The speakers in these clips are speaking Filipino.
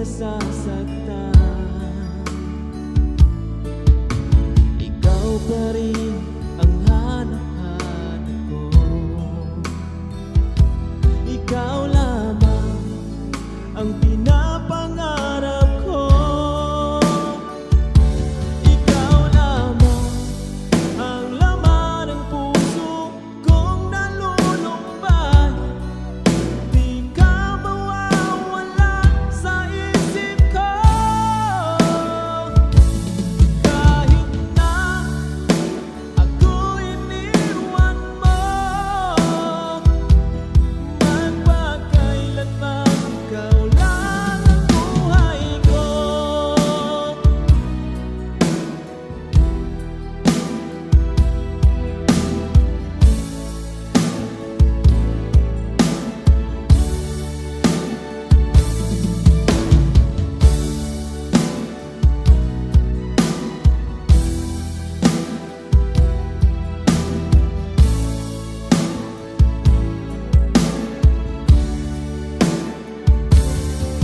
nasasaktan. Ikaw pa rin ang hanap-hanap ko. Ikaw lamang ang pinapangarap ko. Ikaw lamang ang laman ng puso kong nalulumbay. Di ka mawawala sa isip ko. Kahit na ako iniwan mo, magpakailanman ikaw lang ang buhay ko.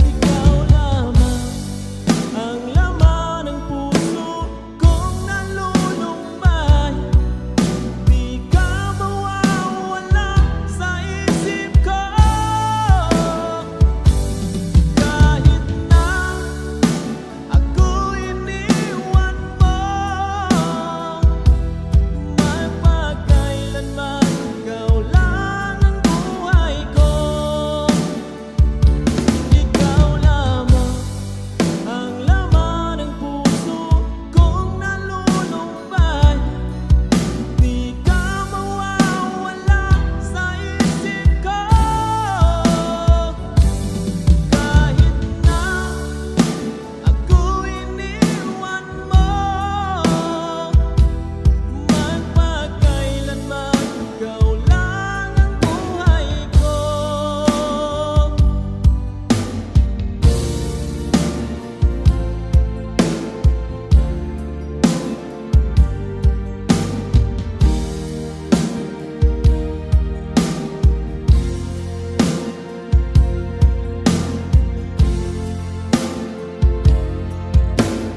Ikaw lamang ang laman ng puso kong nalulumbay. Di ka mawawala sa isip ko. Kahit na ako iniwan mo, magpakailanman ikaw lang ang buhay ko. Ikaw lamang ang laman ng puso kong nalulumbay. Di ka mawawala sa isip ko. Kahit na ako iniwan mo, magpakailanman ikaw lang ang buhay ko.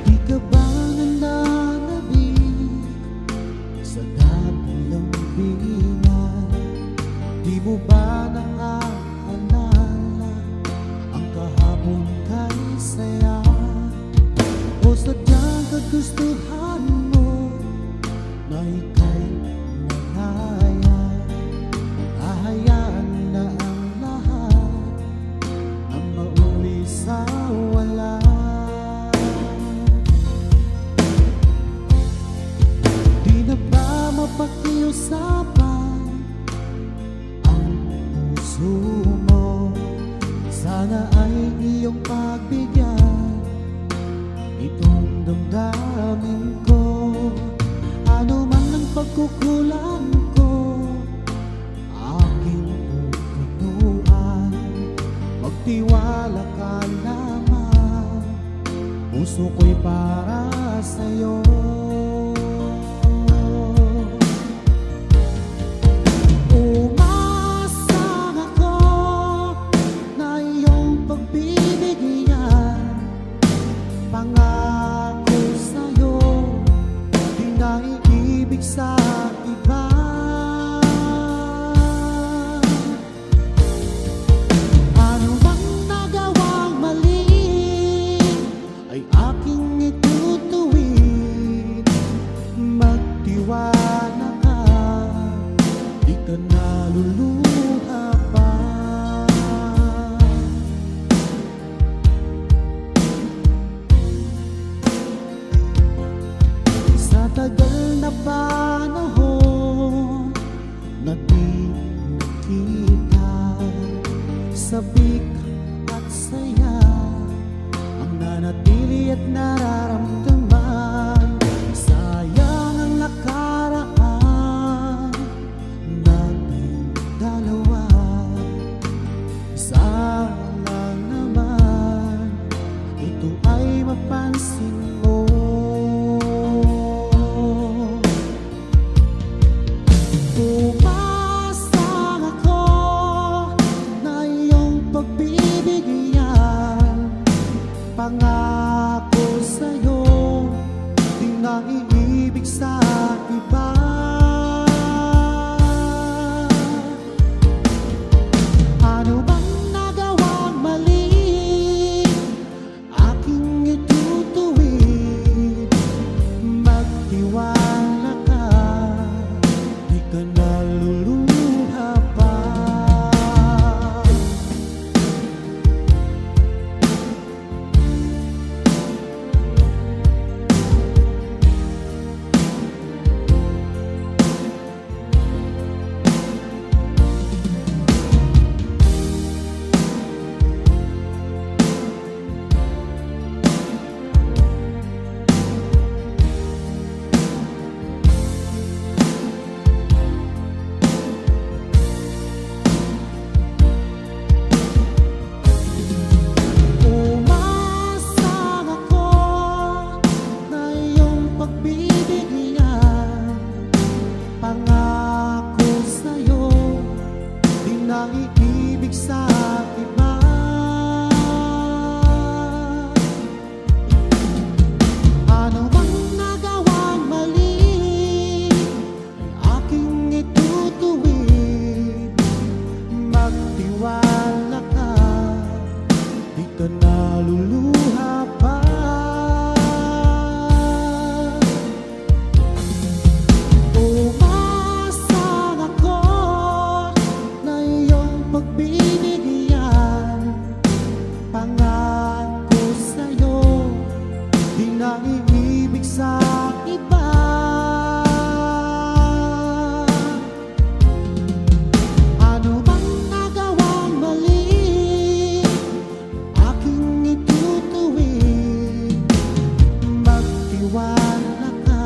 Di ka ba nananabik sa dapilang bingan? Di mo ba naaalala ang kahapon kay saya? O sadyang kagustuhan mo na ika'y malaya? Hahayaan na ang lahat na mauwi sa wala. Di na ba mapakiusapan ang puso mo? Sana ay iyong pagbigyan itong damdamin ko. Ano man ang pagkukulang ko, aking pupunuan. Magtiwala ka lamang, puso ko'y para sa'yo. Umasang ako na iyong pagbibigyan. Pangako sa'yo, di na iibig sa iba. Ano bang nagawang mali ay aking itutuwid. Magtiwala ka, di ka naluluha pa. Sa tagal na panahon na di nakita, sabik at saya ang nanatili at nararamdaman. Sayang ang nakaraan nating dalawa. Sana naman ito ay mapansin mo. Umasang ako na iyong pagbibigyan. Pangako sa'yo, di na iibig sa iba. Ano bang nagawang mali? Aking itutuwid. Magtiwala ka, di ka naluluha pa. Iibig sa iba. Ano bang nagawang mali? Ay aking itutuwid. Magtiwala ka, di ka naluluha pa. Pangako sa'yo, di na iibig sa iba. Ano bang nagawang mali? Aking itutuwid. Magtiwala ka,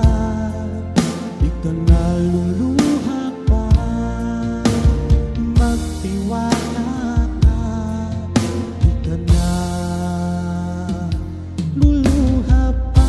di ka naluluha pa. Magtiwala ka, di ka naluluha pa.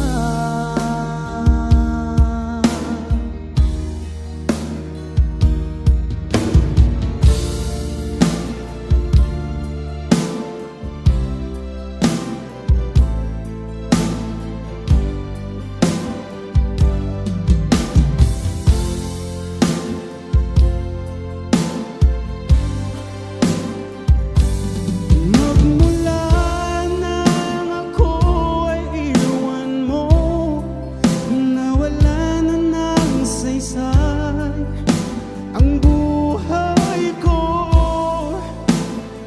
Ang buhay ko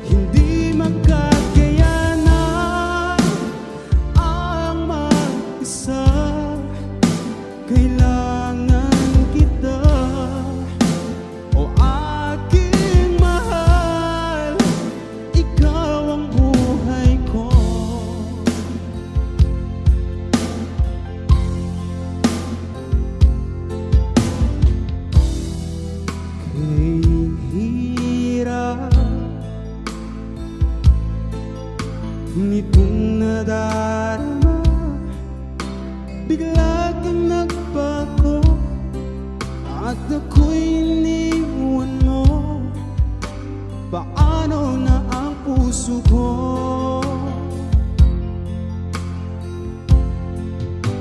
hindi magkakayanan ang mag-isa. Kailangan kita, o aking mahal, ikaw ang buhay ko. Hirap nitong nadarama, bigla kang nagbago at ako'y iniwan mo. Paano na ang puso ko?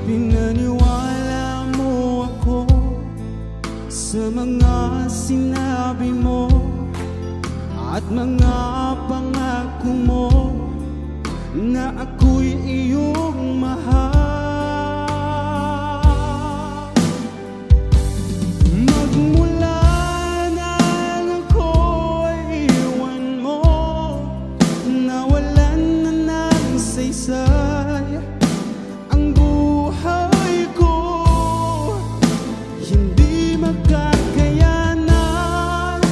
Pinaniwala mo ako sa mga sinabi mo at mga pangako mo na ako'y iyong mahal. Magmula nang ako'y iwan mo, nawalan na ng saysay ang buhay ko. Hindi magkakayanan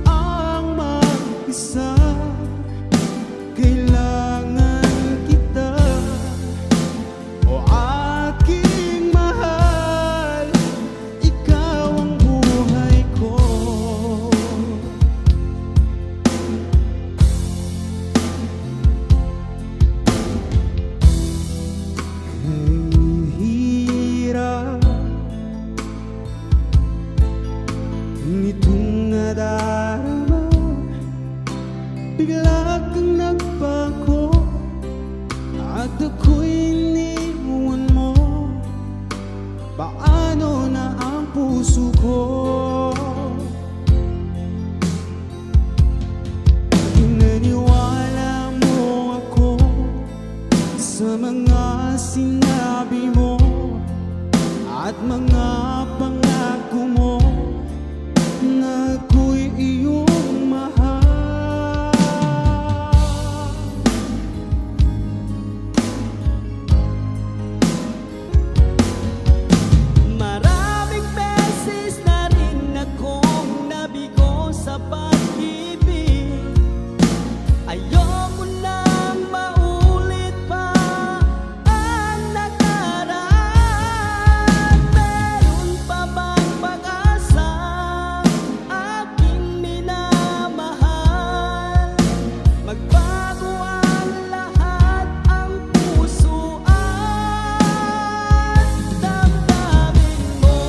ang mag-isa. Kailangan kita. sa mga sinabi mo at mga pangako mo na ako'y iyong mahal. Maraming beses na rin akong nabigo sa pag-ibig. Ayoko nang maulit pa ang nakaraan. Meron pa bang pag-asa, aking minamahal? Magbago ang lahat, ang puso at damdamin mo.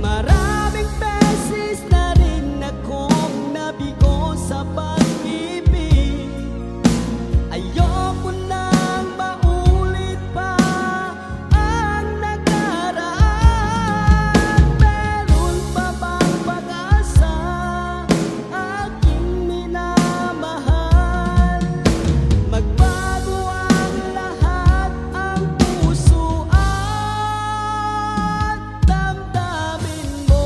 Maraming beses na rin akong nabigo sa pag-ibig. Ayoko nang maulit pa ang nakaraan. Meron pa bang pag-asa, aking minamahal? Magbago ang lahat, ang puso at damdamin mo.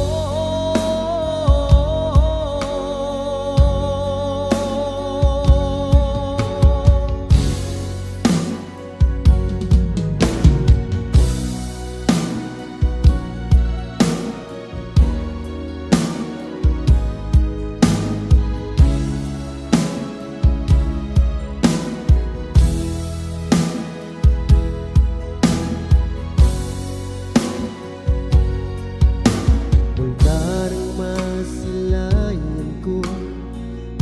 Bulgarang masilayan ko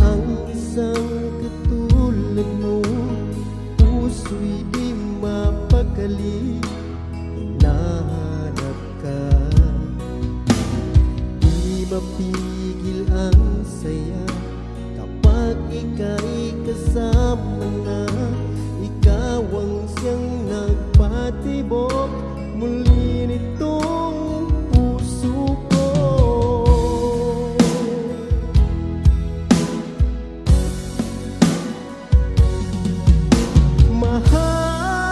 ang isang katulad mo. Puso'y di mapakali, hinahanap ka. Di mapigil ang saya kapag ika'y kasama na. Ikaw ang siyang nagpatibok muli nitong puso ko.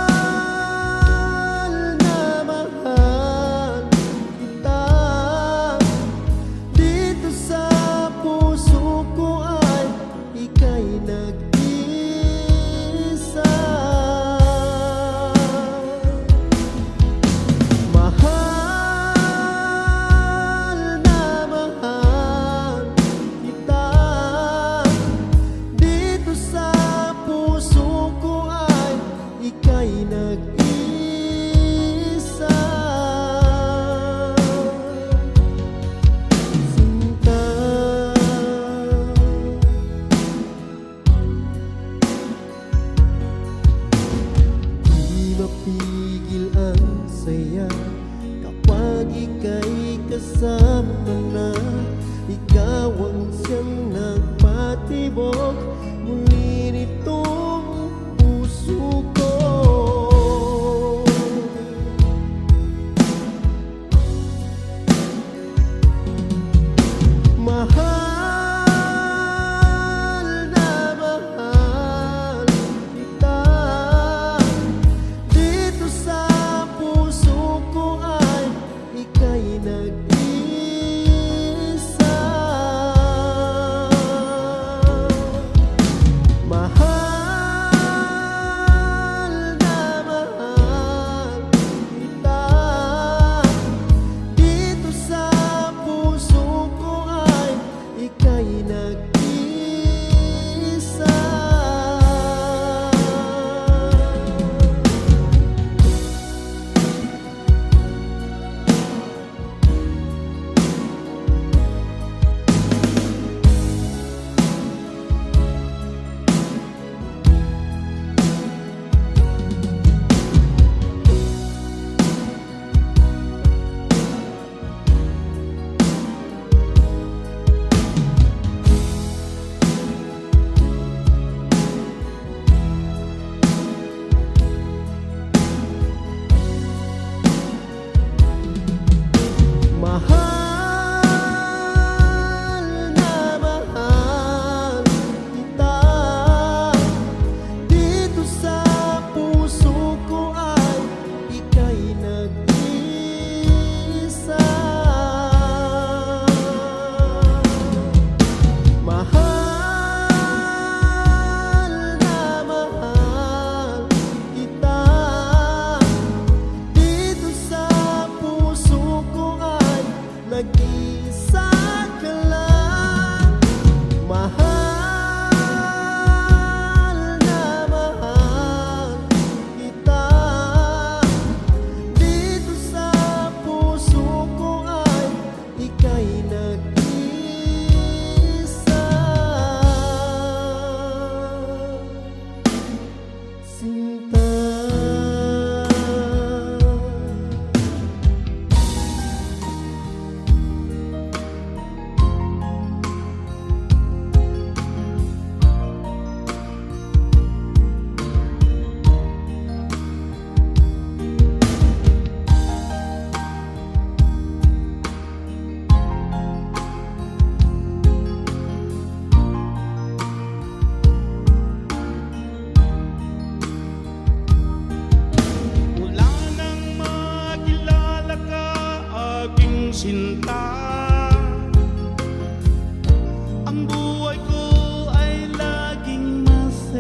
Mahal na mahal kita. Dito sa puso ko ay ika'y nag-isa. Mahal na mahal kita. Dito sa puso ko ay ika'y nag-isa. Sinta, di mapigil ang saya kapag ika'y kasama na. Ikaw ang siyang nagpatibok muli nitong puso ko. Mahal na mahal kita. Dito sa puso ko ay ika'y nag-isa.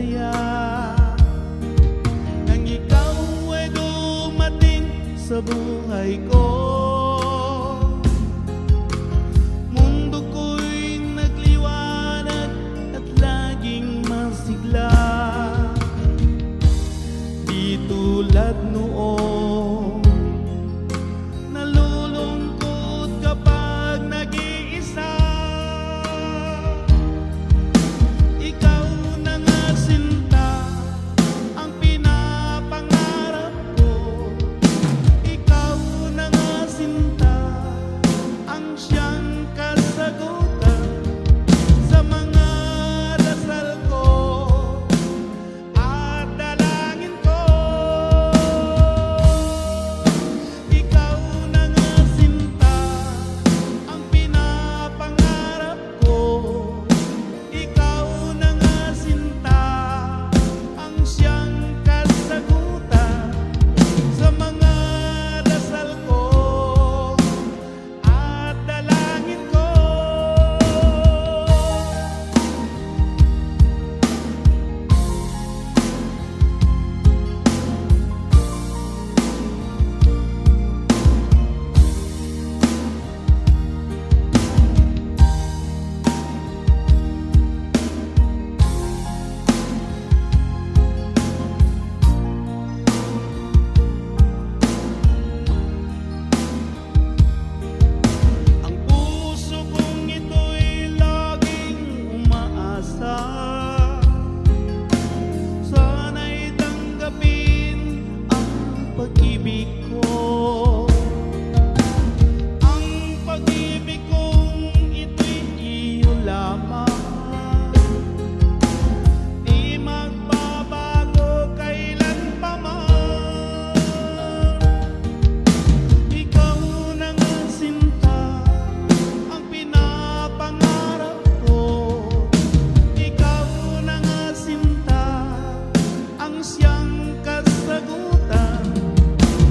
saya nang ikaw ay dumating sa buhay ko. Mundo ko'y nagliwanag at laging masigla, di tulad noon. Nalulungkot kapag nag-iisa, ikaw na nga sinta ang pinapangarap ko. Ikaw na nga sinta ang siyang kasagutan sa mga dasal ko at dalangin ko. Ikaw na nga sinta ang pinapangarap ko. Ikaw na nga sinta ang siyang kasagutan sa mga dasal ko at dalangin ko. Ang puso kong ito'y laging umaasa, sana'y tanggapin ang pag-ibig ko. Ang pag-ibig kong ito'y iyo lamang, di magbabago kailanpaman. Ikaw na nga sinta ang pinapangarap ko. Ikaw na nga sinta ang siyang kasagutan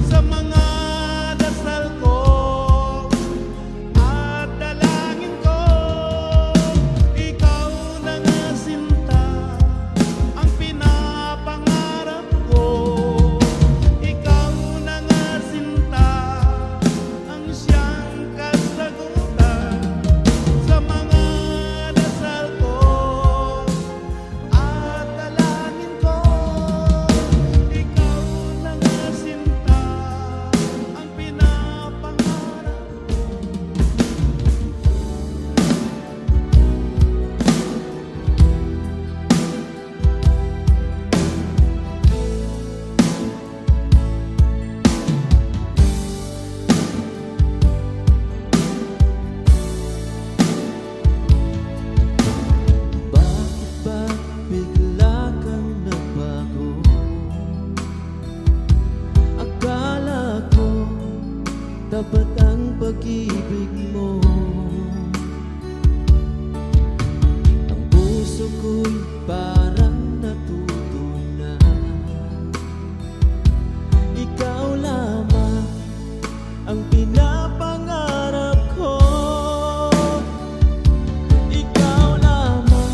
sa mga dasal ko at dalangin ko. Ikaw na nga sinta ang pinapangarap ko. Ikaw na nga sinta ang siyang kasagutan sa mga dasal ko at dalangin ko. Ikaw na nga sinta ang pinapangarap ko. Bakit ba bigla kang nagbago? Akala ko tapat ang pag-ibig mo. Ang puso ko'y parang natuto na. Ikaw lamang ang pinapangarap ko. Ikaw lamang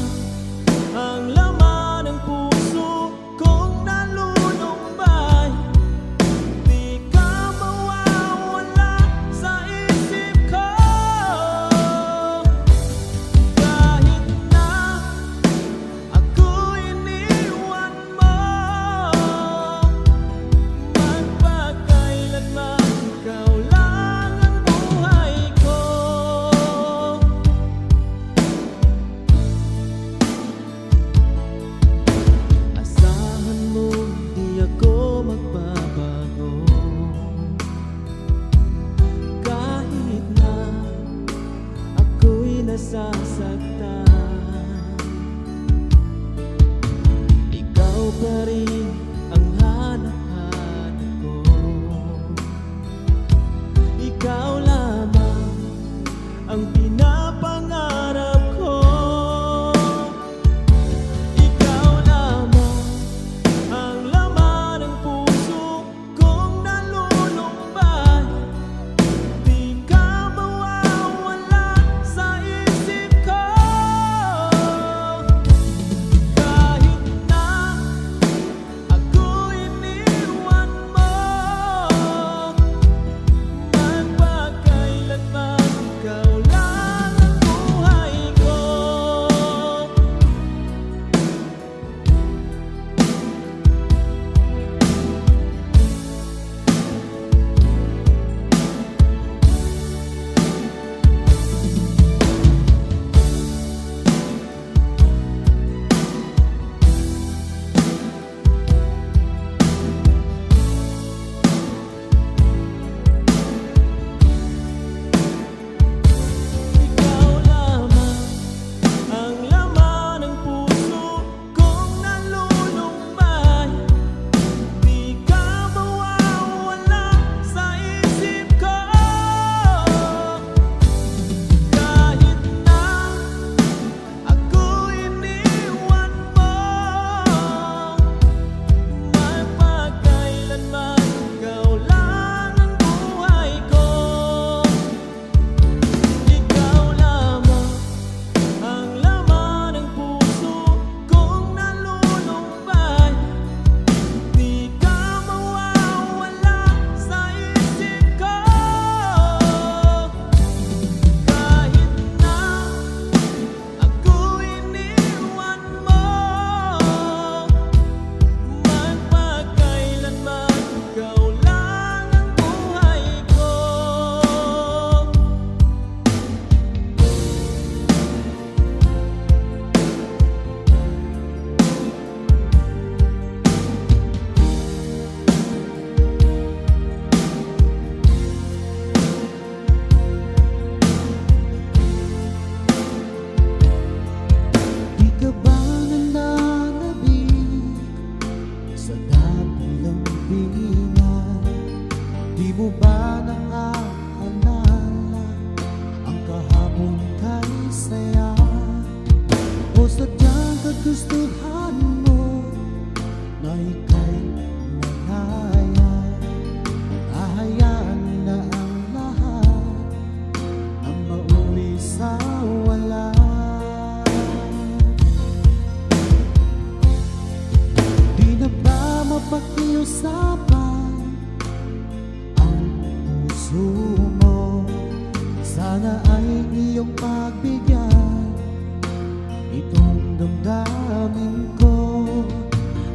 ang laman ng puso kong nalulumbay. Di ka mawawala sa isip ko. Kahit na ako'y iniwan mo, magpakailanman ikaw lang ang buhay ko. Asahan mo di ako magbabago, kahit na ako'y nasasaktan. Ikaw pa rin ang hanap-hanap ko. Ikaw lamang ang pinapangarap ko. Ikaw lamang ang laman ng puso kong nalulumbay. Di ka mawawala sa isip ko. Kahit na usapan ang puso mo. Sana ay iyong pagbigyan itong damdamin ko.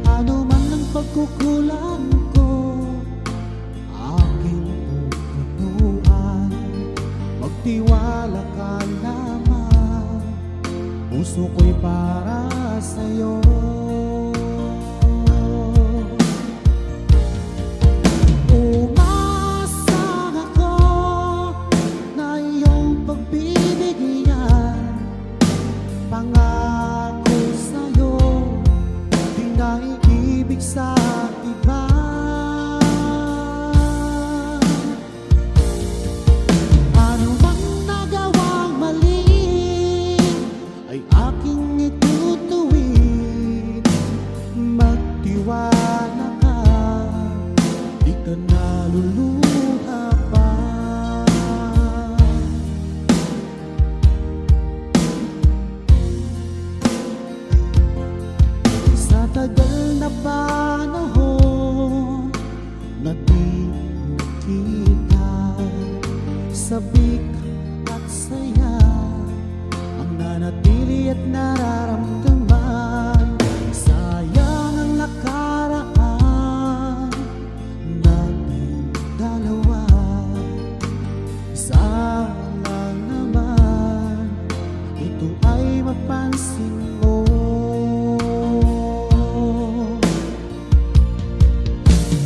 Ano man ang pagkukulang ko, aking pupunuan. Magtiwala ka lamang, puso ko'y para sa'yo. Umasang ako na iyong pagbibigyan. Pangako sa'yo, di na iibig sa iba. Ano mang nagawang mali ay aking itutuwid. Magtiwala ka, di ka naluluha pa. Sa tagal na panahon na di kita, sabik at saya ang nanatili at nararamdaman. Sayang ang nakaraan nating dalawa. Sana naman ito ay mapansin mo.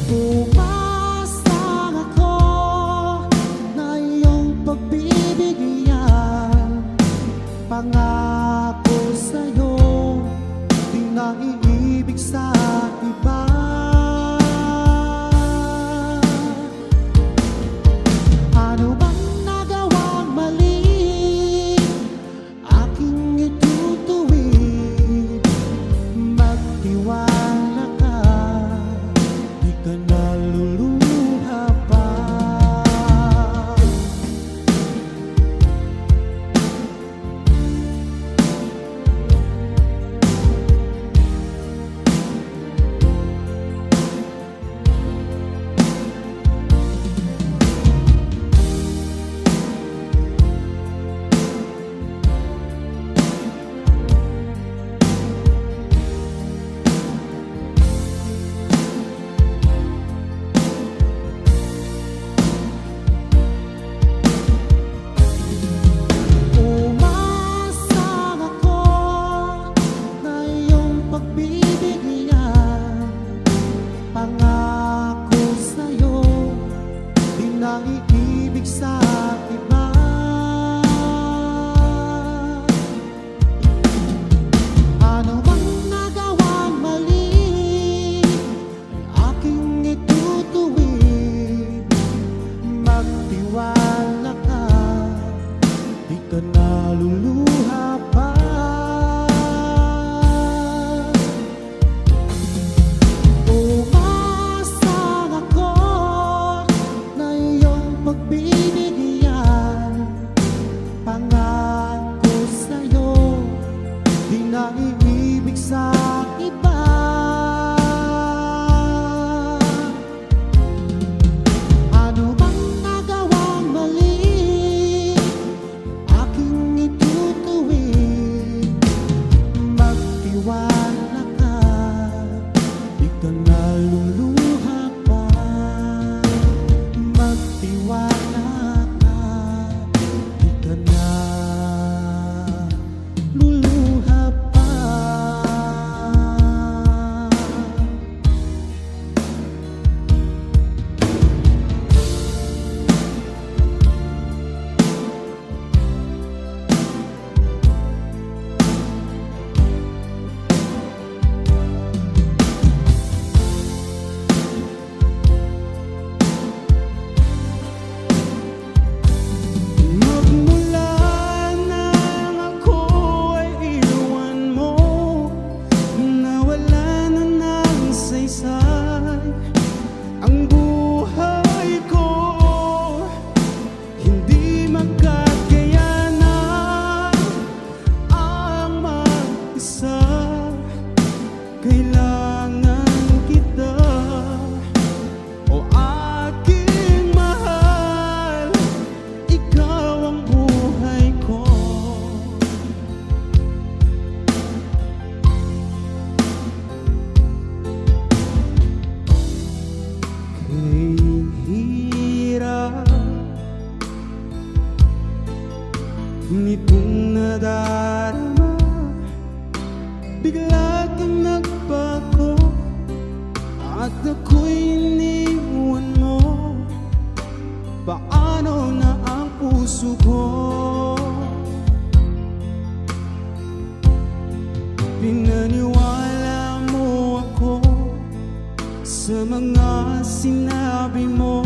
Umasang ako na iyong pagbibigyan. Pangako sa'yo, di na iibig sa iba. Ano bang nagawang mali, aking itutuwid. Magtiwala ka, di ka naluluha pa. Umasang ako na iyong pagbibigyan. Pangako sa'yo, di na iibig sa iba. Ano bang nagawang mali ay aking itutuwid. Magtiwala ka, di ka naluluha pa. Umasang ako na iyong pagbibigyan. Pangako sa'yo, di na iibig sa iba. Ano bang nagawang mali, aking itutuwid. Magtiwala ka, di ka naluluha pa. Magtiwala ka, di ka naluluha pa. Magmula nang ako ay iwan mo, nawala na ng saysay ang buhay ko. Hindi magkakayanan ang mag-isa. Kailangan kita. ako'y iniwan mo, paano na ang puso ko? Pinaniwala mo ako sa mga sinabi mo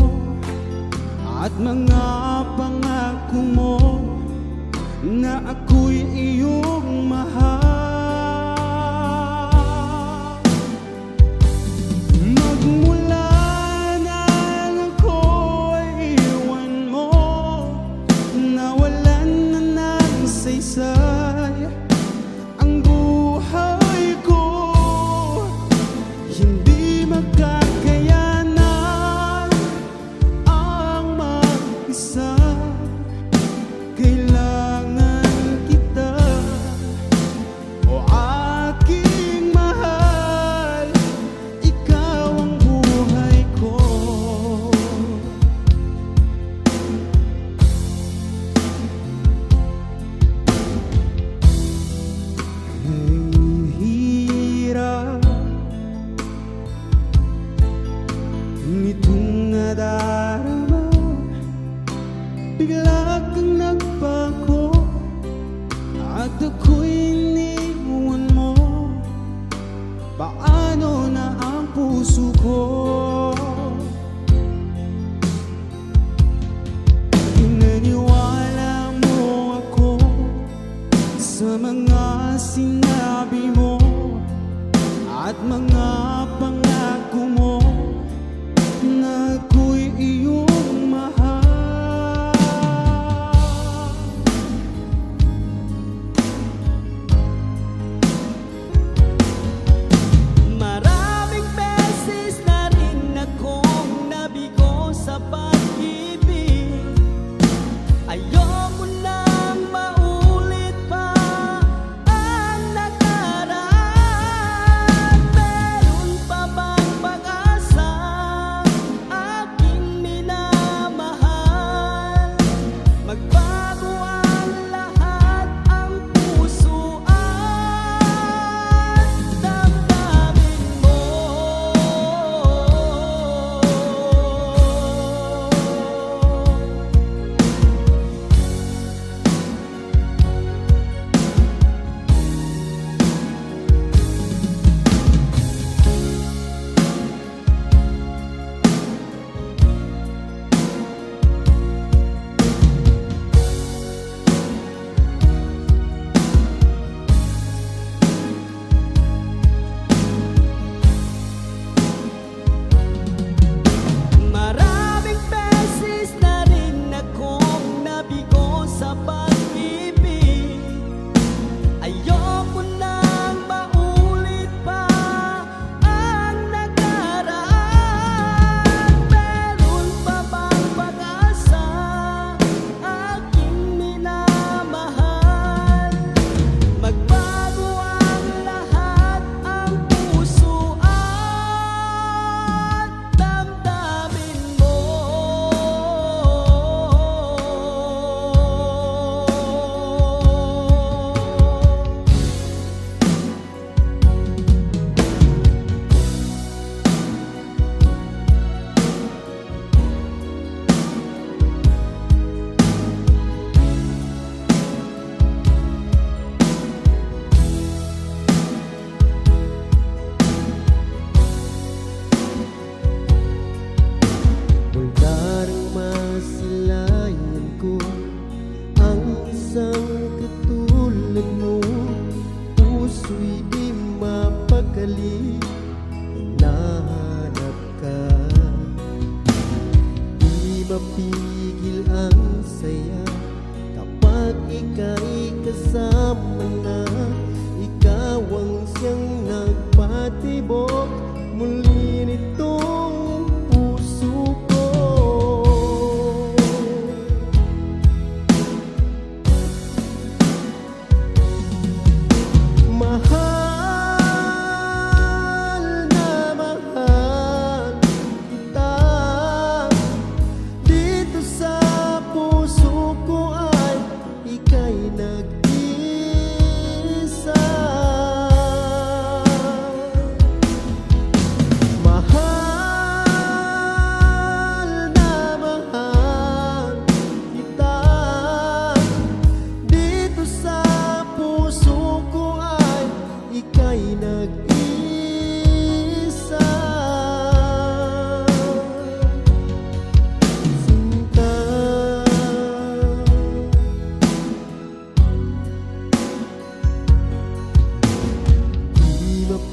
at mga pangako mo na ako'y iyong mahal. Magmula nang ako'y iwan mo, nawalan na ng saysay ang buhay ko. Hindi magkakayanan ang mag-isa. Kailangan kita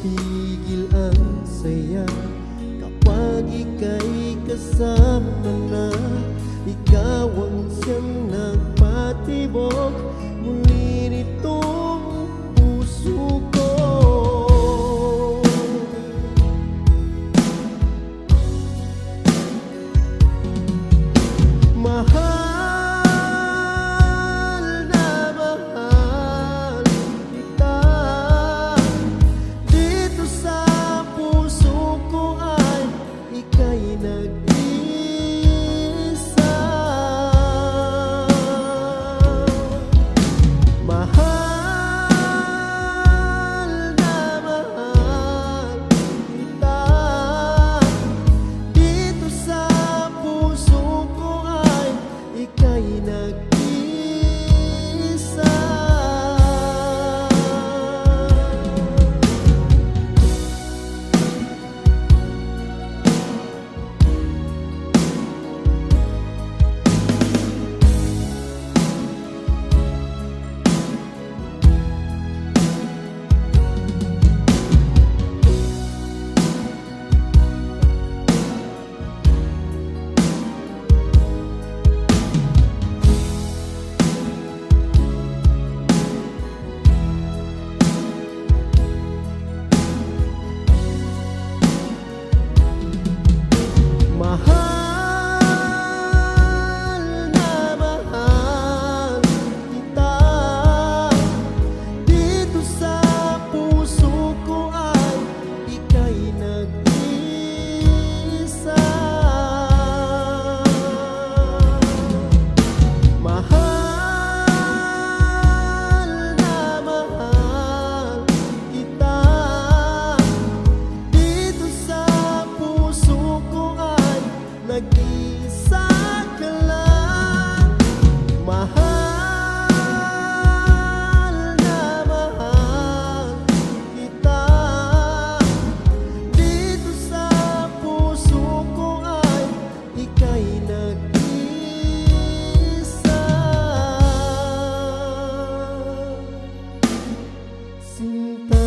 mapigil ang saya kapag ika'y kasama na. Ikaw ang siyang nagpatibok muli nitong puso ko. Mahal na mahal kita, dito sa puso ko ay ika'y nag-isa. Mahal na mahal kita, dito sa puso ko ay ika'y nag-isa. Mahal na mahal kita, dito sa puso ko ay ika'y nag-isa. Mahal na mahal kita, dito sa puso ko ay nag-isa ka lang. Mahal na mahal kita, dito sa puso ko ay ika'y nag-isa. Sinta.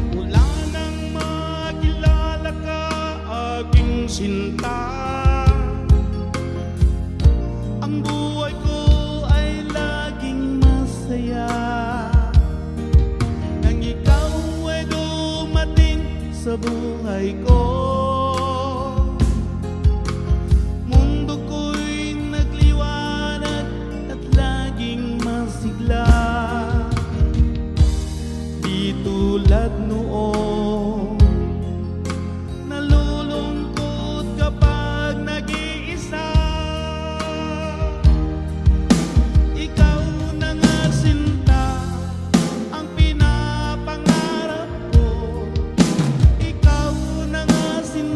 Mula nang makilala ka, aking sinta, ang buhay ko ay laging masaya. Nang ikaw ay dumating sa buhay ko, mundo ko'y nagliwanag at laging masigla. Di tulad noon, nalulungkot kapag nag-iisa. Ikaw na nga sinta, ang pinapangarap ko. Ikaw na nga sinta,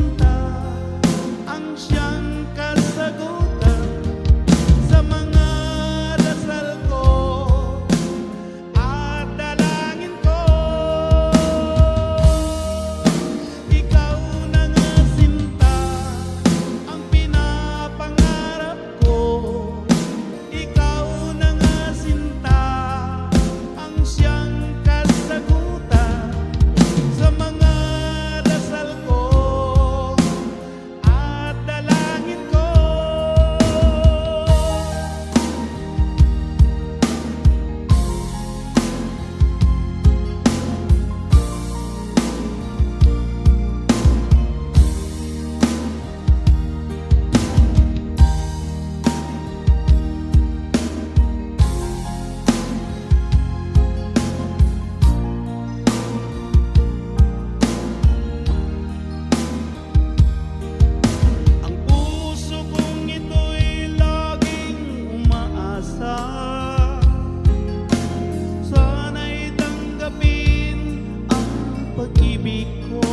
pag-ibig ko